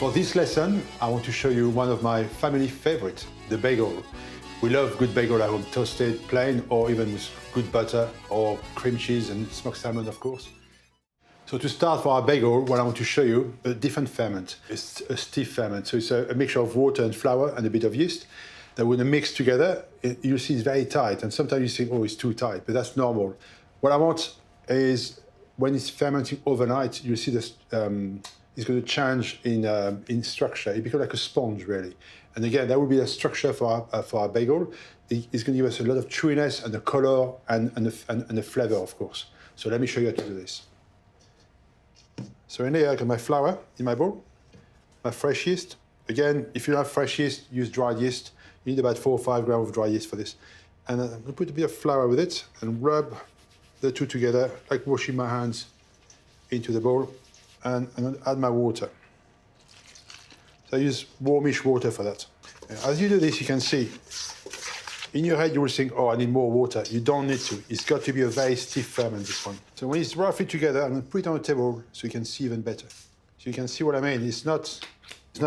For this lesson, I want to show you one of my family favorites, the bagel. We love good bagel at home, toasted, plain, or even with good butter or cream cheese and smoked salmon, of course. So to start for our bagel, what I want to show you a different ferment. It's a stiff ferment, so it's a mixture of water and flour and a bit of yeast that when they mix together, you'll see it's very tight, and sometimes you think, oh, it's too tight, but that's normal. What I want is when it's fermenting overnight, you'll see this, it's going to change in structure. It becomes like a sponge, really. And again, that will be a structure for our bagel. It's going to give us a lot of chewiness and the color and the flavor, of course. So let me show you how to do this. So in here, I got my flour in my bowl, my fresh yeast. Again, if you don't have fresh yeast, use dried yeast. You need about 4 or 5 grams of dry yeast for this. And I'm going to put a bit of flour with it and rub the two together, like washing my hands into the bowl. And I'm going to add my water. So I use warmish water for that. As you do this, you can see, in your head you will think, oh, I need more water. You don't need to. It's got to be a very stiff ferment, this one. So when it's roughly together, I'm going to put it on the table so you can see even better. So you can see what I mean. It's not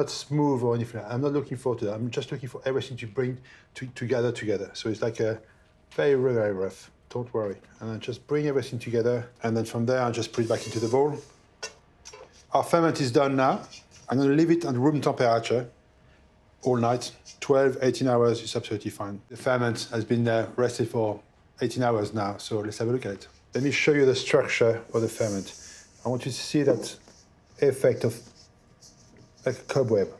smooth or anything. I'm not looking forward to that. I'm just looking for everything to bring together. So it's like a very, very rough. Don't worry. And I just bring everything together. And then from there, I just put it back into the bowl. Our ferment is done now. I'm going to leave it at room temperature all night. 12, 18 hours is absolutely fine. The ferment has been rested for 18 hours now, so let's have a look at it. Let me show you the structure of the ferment. I want you to see that effect of like a cobweb. So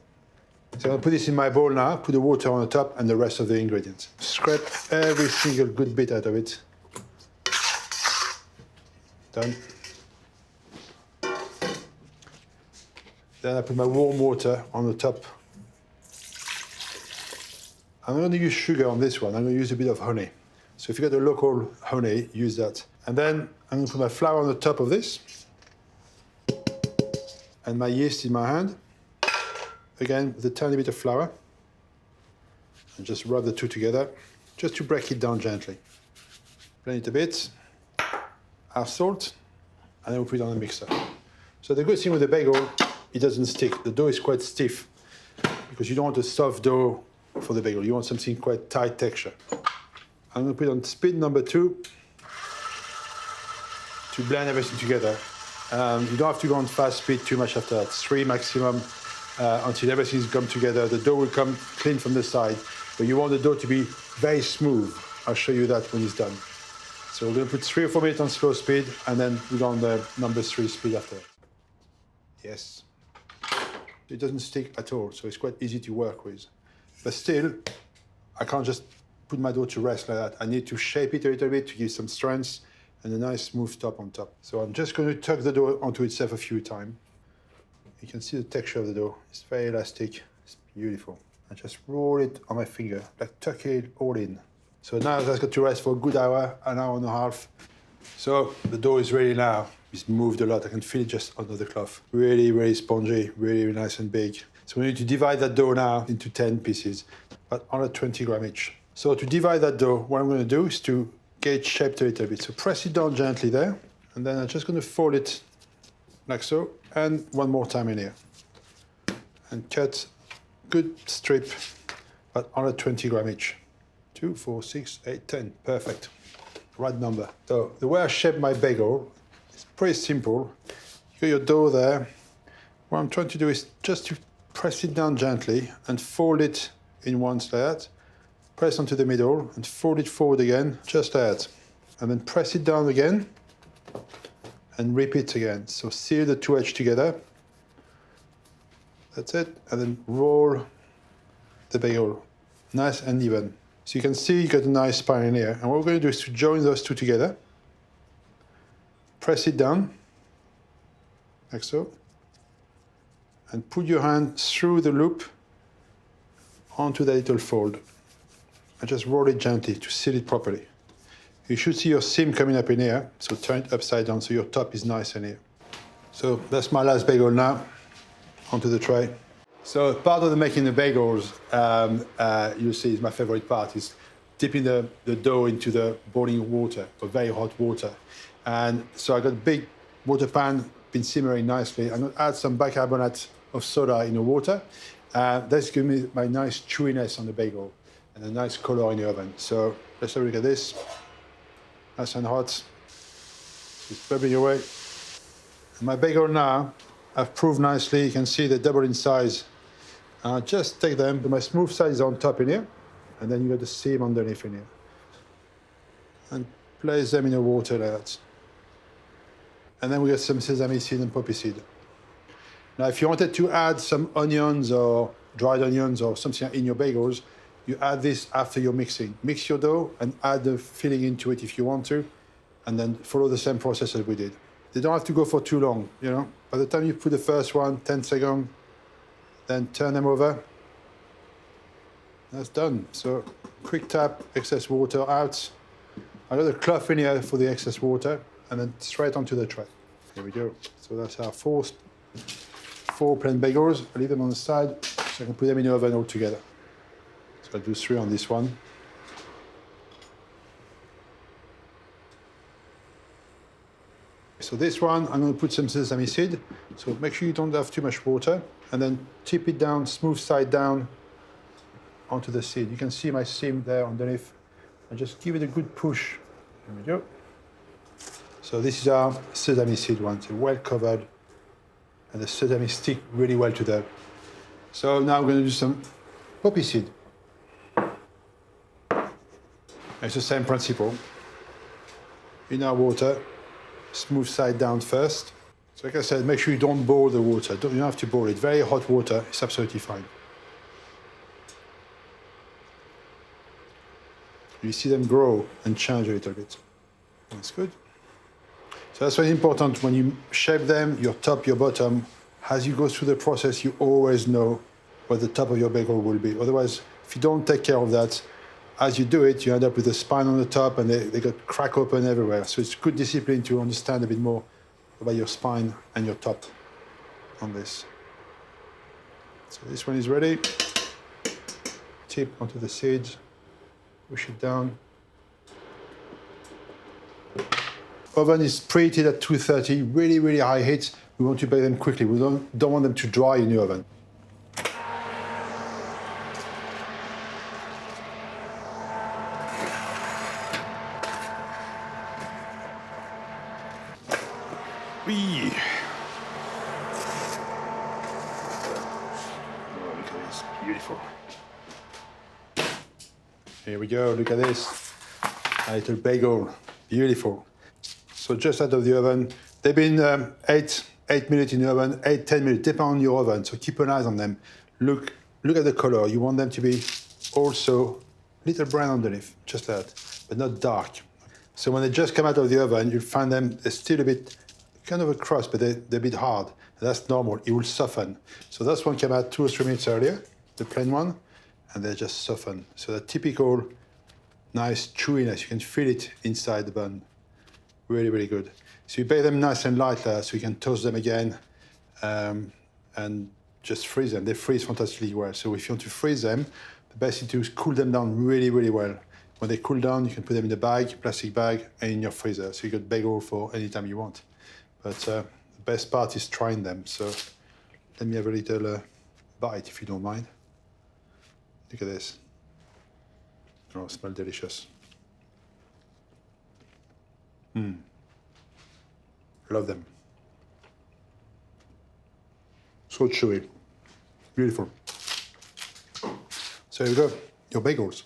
I'm going to put this in my bowl now, put the water on the top and the rest of the ingredients. Scrape every single good bit out of it. Done. Then I put my warm water on the top. I'm going to use sugar on this one. I'm going to use a bit of honey. So if you got a local honey, use that. And then I'm going to put my flour on the top of this. And my yeast in my hand. Again, with a tiny bit of flour. And just rub the two together, just to break it down gently. Blend it a bit. Our salt. And then we'll put it on the mixer. So the good thing with the bagel, it doesn't stick. The dough is quite stiff because you don't want a soft dough for the bagel. You want something quite tight texture. I'm going to put it on speed number 2 to blend everything together. You don't have to go on fast speed too much after that. 3 maximum until everything's come together. The dough will come clean from the side, but you want the dough to be very smooth. I'll show you that when it's done. So we're going to put 3 or 4 minutes on slow speed, and then we go on the number 3 speed after that. Yes. It doesn't stick at all, so it's quite easy to work with. But still, I can't just put my dough to rest like that. I need to shape it a little bit to give some strength and a nice smooth top on top. So I'm just going to tuck the dough onto itself a few times. You can see the texture of the dough. It's very elastic. It's beautiful. I just roll it on my finger, like tuck it all in. So now that's got to rest for a good hour, an hour and a half. So the dough is ready now. It's moved a lot. I can feel it just under the cloth. Really, really spongy, really, really nice and big. So we need to divide that dough now into 10 pieces, about 120 grams each. So to divide that dough, what I'm going to do is to get it shaped a little bit. So press it down gently there, and then I'm just going to fold it like so, and one more time in here. And cut good strip, about 120 grams each. 2, 4, 6, 8, 10. Perfect. Right number. So the way I shape my bagel, it's pretty simple. You got your dough there. What I'm trying to do is just to press it down gently and fold it in once like that. Press onto the middle and fold it forward again, just like that. And then press it down again and repeat again. So seal the two edges together. That's it. And then roll the bagel nice and even. So you can see you got a nice spine in here. And what we're going to do is to join those two together. Press it down, like so. And put your hand through the loop onto that little fold. And just roll it gently to seal it properly. You should see your seam coming up in here, so turn it upside down so your top is nice in here. So that's my last bagel now, onto the tray. So part of the making the bagels, you'll see is my favorite part, is dipping the dough into the boiling water, or very hot water. And so I got a big water pan, been simmering nicely. I'm gonna add some bicarbonate of soda in the water. That's giving me my nice chewiness on the bagel and a nice color in the oven. So let's have a look at this. Nice and hot. It's bubbling away. And my bagel now, I've proved nicely. You can see they double in size. Just take them. My smooth side is on top in here. And then you got the seam underneath in here. And place them in the water like that. And then we got some sesame seed and poppy seed. Now, if you wanted to add some onions or dried onions or something in your bagels, you add this after you're mixing. Mix your dough and add the filling into it if you want to, and then follow the same process as we did. They don't have to go for too long, you know. By the time you put the first one, 10 seconds, then turn them over. That's done. So, quick tap, excess water out. I got a cloth in here for the excess water, and then straight onto the tray. Here we go. So that's our four plain bagels. I leave them on the side so I can put them in the oven all together. So I'll do 3 on this one. So this one, I'm going to put some sesame seed. So make sure you don't have too much water, and then tip it down, smooth side down onto the seed. You can see my seam there underneath. And just give it a good push. There we go. So this is our sesame seed one. So well covered, and the sesame stick really well to that. So now I'm going to do some poppy seed. It's the same principle. In our water, smooth side down first. So like I said, make sure you don't boil the water. You don't have to boil it. Very hot water is absolutely fine. You see them grow and change a little bit. That's good. So that's very important when you shape them, your top, your bottom. As you go through the process, you always know what the top of your bagel will be. Otherwise, if you don't take care of that, as you do it, you end up with a spine on the top and they got crack open everywhere. So it's good discipline to understand a bit more about your spine and your top on this. So this one is ready. Tip onto the seeds. Push it down. Oven is preheated at 230, really, really high heat. We want to bake them quickly. We don't want them to dry in the oven. Whee! Oh, look at this, beautiful. Here we go, look at this. A little bagel, beautiful. So just out of the oven, they've been 8 minutes in the oven, 10 minutes, depending on your oven, so keep an eye on them. Look at the color. You want them to be also a little brown underneath, just like that, but not dark. So when they just come out of the oven, you'll find them, they're still a bit, kind of a crust, but they're a bit hard. And that's normal, it will soften. So this one came out 2 or 3 minutes earlier, the plain one, and they just soften. So the typical nice chewiness, you can feel it inside the bun. Really, really good. So you bake them nice and light so you can toast them again and just freeze them. They freeze fantastically well. So if you want to freeze them, the best thing to do is cool them down really, really well. When they cool down, you can put them in a bag, plastic bag, and in your freezer. So you got bagel for any time you want. But the best part is trying them. So let me have a little bite, if you don't mind. Look at this. Oh, it smells delicious. Love them. So chewy. Beautiful. So here we go, your bagels.